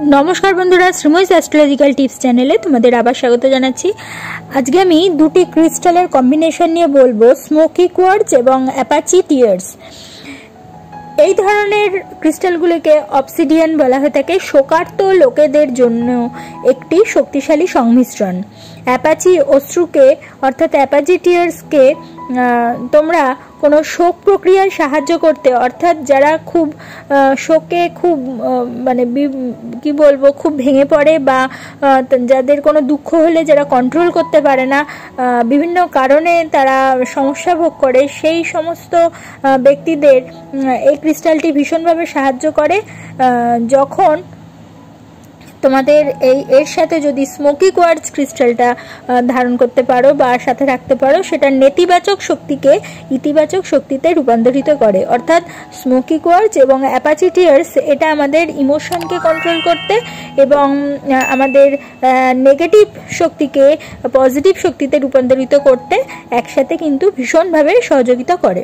नमस्कार बंधुरा श्रीमयस astrological tips चैनेले तुम्हादेर आबार स्वागत जानाच्छि। आजके आमि दुटी क्रिस्टलेर कम्बिनेशन निये बोलबो, स्मोकी कोয়ার্টজ एबं অ্যাপাচি টিয়ার্স। এই ধরনের ক্রিস্টালগুলোকে অবসিডিয়ান বলা হয়ে থাকে। শোকার্ত লোকেদের জন্য একটি শক্তিশালী সংমিশ্রণ। অ্যাপাচি অশ্রুকে অর্থাৎ অ্যাপাচি টিয়ার্সকে তোমরা কোনো শোক প্রক্রিয়ায় সাহায্য করতে, অর্থাৎ যারা খুব শোকে খুব মানে কি বলবো খুব ভেঙে পড়ে বা যাদের কোনো দুঃখ হলে যারা কন্ট্রোল করতে পারে না, বিভিন্ন কারণে তারা সমস্যা ভোগ করে, সেই সমস্ত ব্যক্তিদের এই ক্রিস্টালটি ভীষণভাবে সাহায্য করে। যখন তোমাদের এর সাথে যদি স্মোকি কোয়ার্টজ ক্রিস্টালটা ধারণ করতে পারো বা সাথে রাখতে পারো, সেটা নেতিবাচক শক্তিকে ইতিবাচক শক্তিতে রূপান্তরিত করে। অর্থাৎ স্মোকি কোয়ার্টজ এবং অ্যাপাচি টিয়ার্স এটা আমাদের ইমোশনকে কন্ট্রোল করতে এবং আমাদের নেগেটিভ শক্তিকে পজিটিভ শক্তিতে রূপান্তরিত করতে একসাথে কিন্তু ভীষণভাবে সহযোগিতা করে।